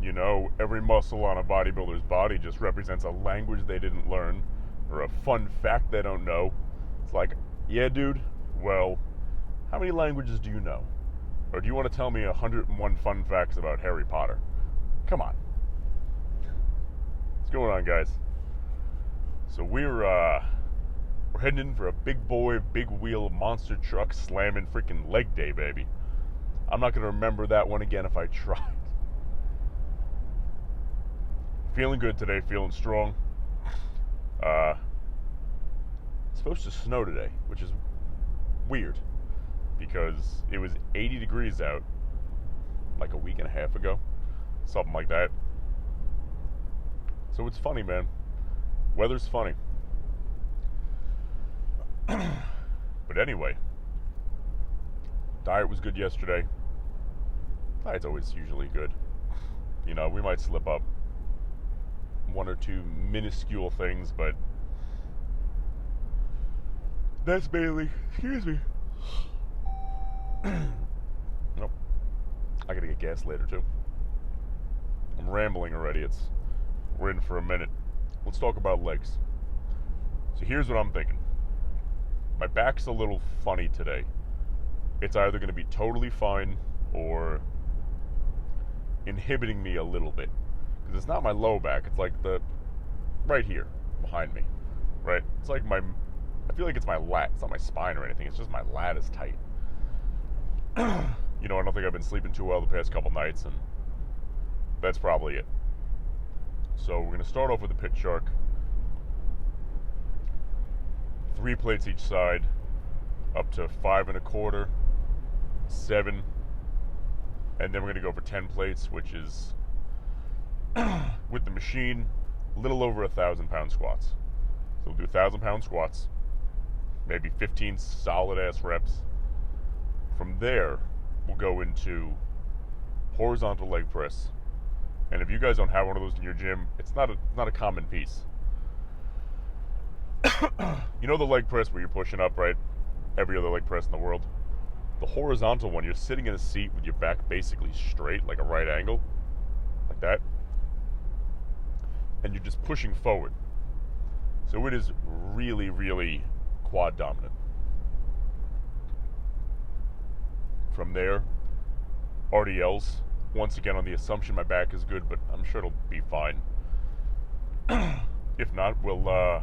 You know, every muscle on a bodybuilder's body just represents a language they didn't learn or a fun fact they don't know. It's like, yeah, dude, well, how many languages do you know? Or do you want to tell me 101 fun facts about Harry Potter? Come on. What's going on, guys? So we're heading in for a big boy, big wheel monster truck slamming freaking leg day, baby. I'm not going to remember that one again if I tried. Feeling good today, feeling strong. It's supposed to snow today, which is weird because it was 80 degrees out like a week and a half ago, something like that. So it's funny, man. Weather's funny. But anyway, diet was good yesterday. Diet's always usually good. You know, we might slip up one or two minuscule things, but that's mainly, excuse me. Nope. I gotta get gas later too. I'm rambling already. We're in for a minute. Let's talk about legs. So here's what I'm thinking. My back's a little funny today. It's either going to be totally fine or inhibiting me a little bit. Because it's not my low back. It's like right here, behind me. Right? It's like I feel like it's my lat. It's not my spine or anything. It's just my lat is tight. You know, I don't think I've been sleeping too well the past couple nights, and that's probably it. So we're going to start off with the pit shark. 3 plates each side, up to 5 1/4, 7, and then we're going to go for 10 plates, which is, with the machine, a little over 1,000-pound squats. So we'll do 1,000-pound squats, maybe 15 solid-ass reps. From there, we'll go into horizontal leg press. And if you guys don't have one of those in your gym, it's not a common piece. You know the leg press where you're pushing up, right? Every other leg press in the world. The horizontal one, you're sitting in a seat with your back basically straight, like a right angle, like that. And you're just pushing forward. So it is really, really quad dominant. From there, RDLs. Once again, on the assumption my back is good, but I'm sure it'll be fine. If not, we'll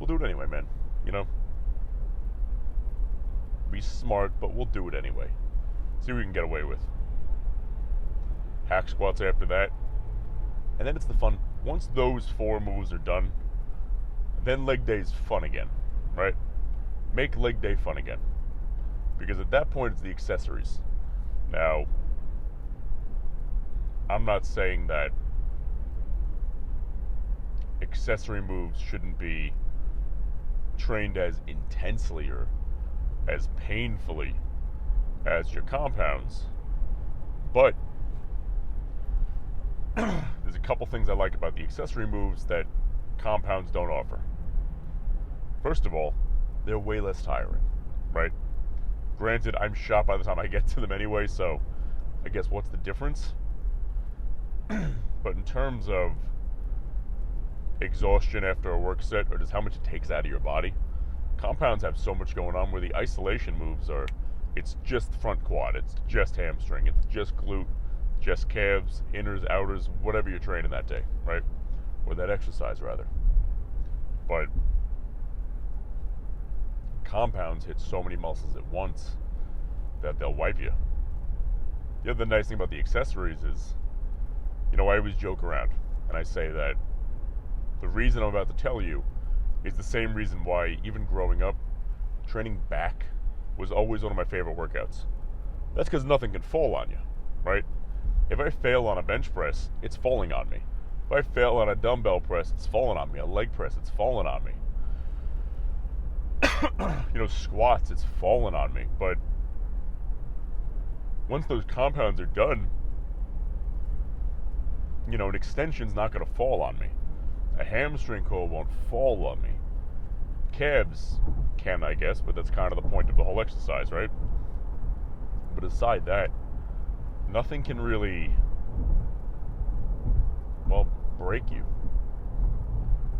do it anyway, man. You know? Be smart, but we'll do it anyway. See what we can get away with. Hack squats after that. And then it's the fun. Once those 4 moves are done, then leg day's fun again, right? Make leg day fun again. Because at that point, it's the accessories. Now, I'm not saying that accessory moves shouldn't be trained as intensely or as painfully as your compounds, but there's a couple things I like about the accessory moves that compounds don't offer. First of all, they're way less tiring, right? Granted, I'm shot by the time I get to them anyway, so I guess what's the difference? But in terms of exhaustion after a work set, or just how much it takes out of your body, compounds have so much going on, where the isolation moves are, it's just front quad, it's just hamstring, it's just glute, just calves, inners, outers, whatever you're training that day, right? Or that exercise, rather. But compounds hit so many muscles at once that they'll wipe you. The other nice thing about the accessories is, you know, I always joke around, and I say that the reason I'm about to tell you is the same reason why, even growing up, training back was always one of my favorite workouts. That's because nothing can fall on you, right? If I fail on a bench press, it's falling on me. If I fail on a dumbbell press, it's falling on me. A leg press, it's falling on me. You know, squats, it's falling on me. But once those compounds are done, you know, an extension's not going to fall on me. A hamstring curl won't fall on me. Calves can, I guess, but that's kind of the point of the whole exercise, right? But aside that, nothing can really break you.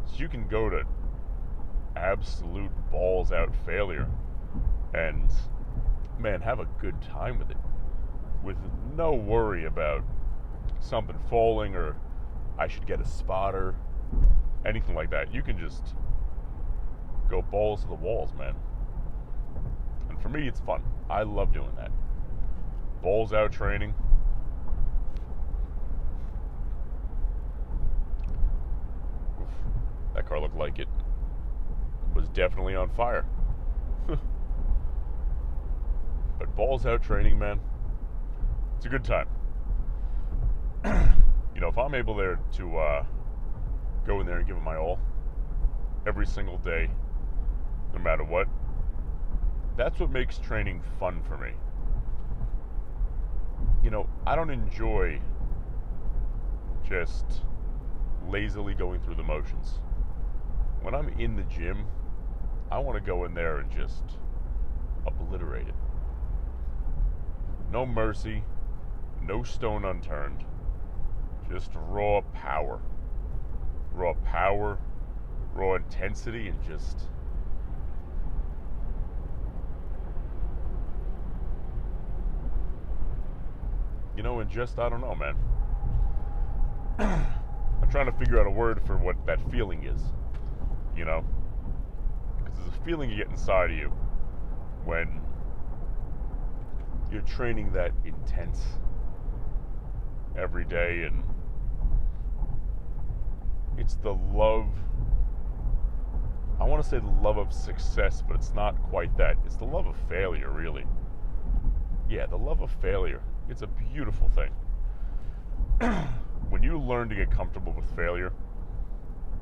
So you can go to absolute balls out failure and, man, have a good time with it, with no worry about something falling or I should get a spotter, anything like that. You can just go balls to the walls, man. And for me, it's fun. I love doing that. Balls out training. Oof, that car looked like it was definitely on fire. But balls out training, man, it's a good time. You know, if I'm able there to go in there and give it my all every single day, no matter what, that's what makes training fun for me. You know, I don't enjoy just lazily going through the motions. When I'm in the gym, I want to go in there and just obliterate it. No mercy, no stone unturned. Just raw power. Raw power, raw intensity, and just... You know, and just, I don't know, man. I'm trying to figure out a word for what that feeling is, you know? Because there's a feeling you get inside of you when you're training that intense every day, and it's the love, I want to say the love of success, but it's not quite that. It's the love of failure, really. Yeah, the love of failure. It's a beautiful thing. When you learn to get comfortable with failure,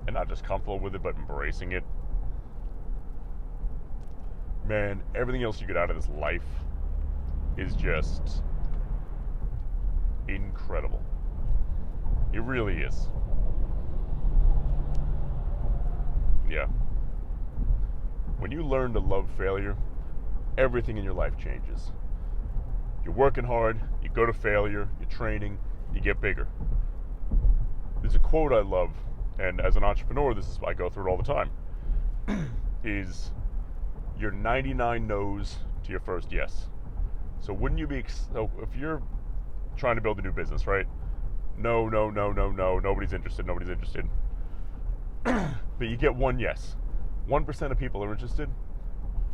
and not just comfortable with it, but embracing it, man, everything else you get out of this life is just incredible. It really is. Yeah. When you learn to love failure, everything in your life changes. You're working hard, you go to failure, you're training, you get bigger. There's a quote I love, and as an entrepreneur, this is I go through it all the time, is your 99 no's to your first yes. So wouldn't you be, so if you're trying to build a new business, right? No, nobody's interested. But you get one yes. 1% of people are interested.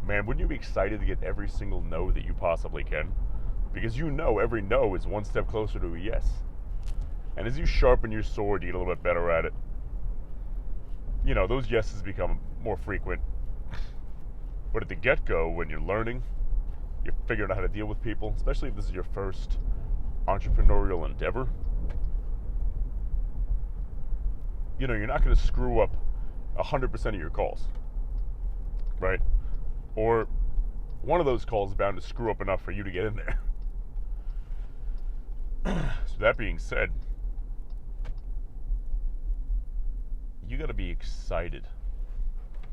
Man, wouldn't you be excited to get every single no that you possibly can? Because you know every no is one step closer to a yes. And as you sharpen your sword, you get a little bit better at it. You know, those yeses become more frequent. But at the get-go, when you're learning, you're figuring out how to deal with people, especially if this is your first entrepreneurial endeavor, you know, you're not going to screw up 100% of your calls, right? Or one of those calls is bound to screw up enough for you to get in there. So that being said, you got to be excited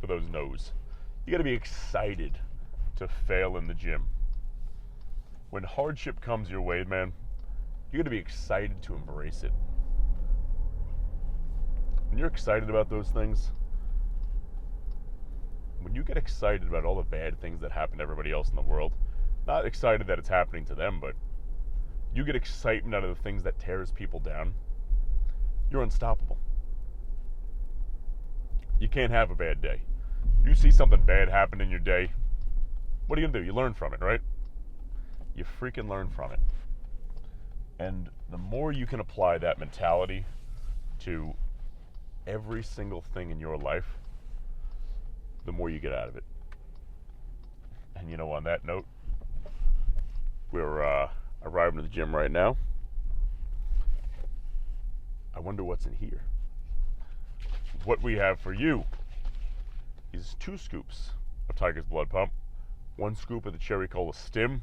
for those no's. You got to be excited to fail in the gym. When hardship comes your way, man, you got to be excited to embrace it. When you're excited about those things, when you get excited about all the bad things that happen to everybody else in the world, not excited that it's happening to them, but you get excitement out of the things that tears people down, you're unstoppable. You can't have a bad day. You see something bad happen in your day, what are you going to do? You learn from it, right? You freaking learn from it. And the more you can apply that mentality to every single thing in your life, the more you get out of it. And you know, on that note, we're arriving at the gym right now. I wonder what's in here. What we have for you is 2 scoops of Tiger's Blood Pump, 1 scoop of the Cherry Cola Stim.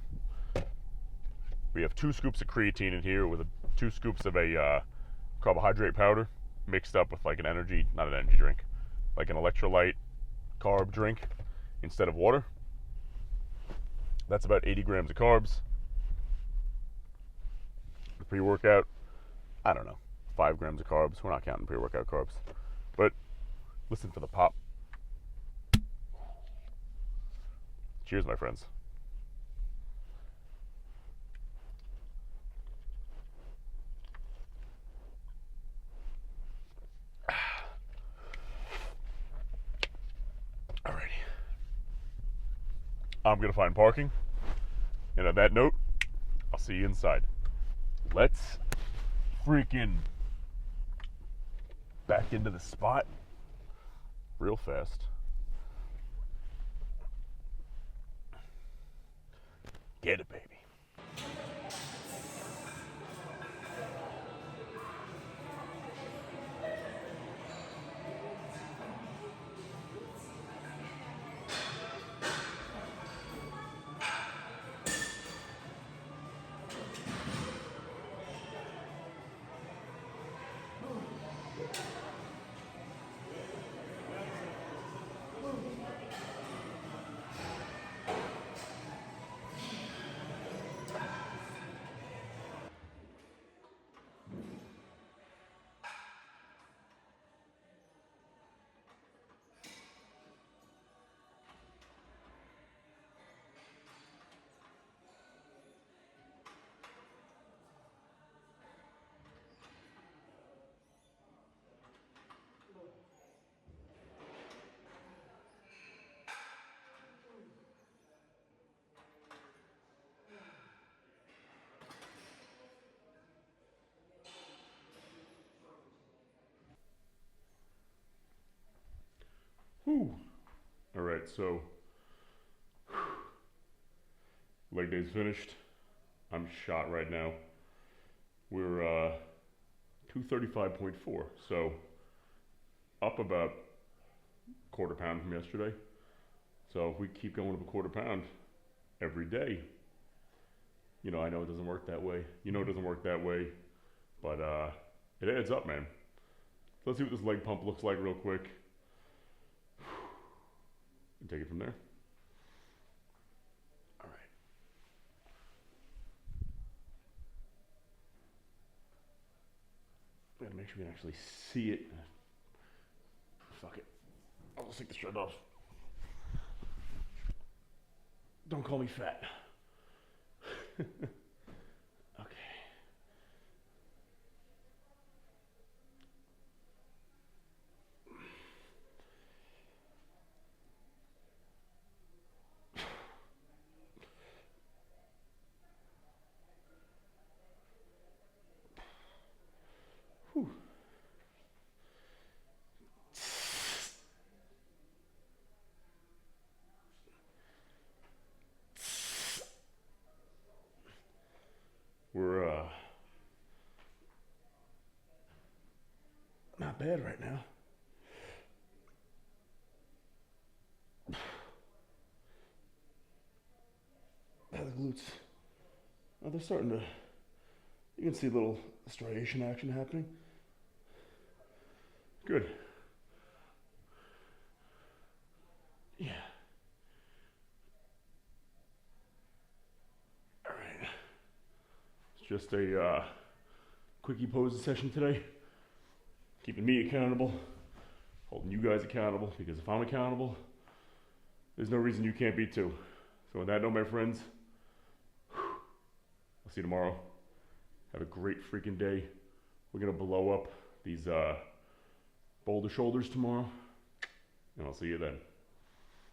We have 2 scoops of creatine in here with 2 scoops of a carbohydrate powder mixed up with like an energy, not an energy drink, like an electrolyte carb drink instead of water. That's about 80 grams of carbs. The pre-workout, I don't know, 5 grams of carbs. We're not counting pre-workout carbs. But listen for the pop. Cheers, my friends. Alrighty. I'm going to find parking. And on that note, I'll see you inside. Let's freaking back into the spot real fast. Get it, baby. Whew. All right, so leg day's finished. I'm shot right now. We're 235.4, so up about quarter pound from yesterday. So if we keep going up a quarter pound every day, you know, I know it doesn't work that way. You know it doesn't work that way, but it adds up, man. Let's see what this leg pump looks like real quick. And take it from there. All right. Gotta make sure we can actually see it. Fuck it. I'll just take the shirt off. Don't call me fat. Okay. Whew. We're not bad right now. The glutes, they're starting to, you can see a little striation action happening. Good. Yeah. All right. It's just a quickie pose session today. Keeping me accountable, holding you guys accountable, because if I'm accountable, there's no reason you can't be too. So on that note, my friends, I'll see you tomorrow. Have a great freaking day. We're gonna blow up these boulder shoulders tomorrow, and I'll see you then.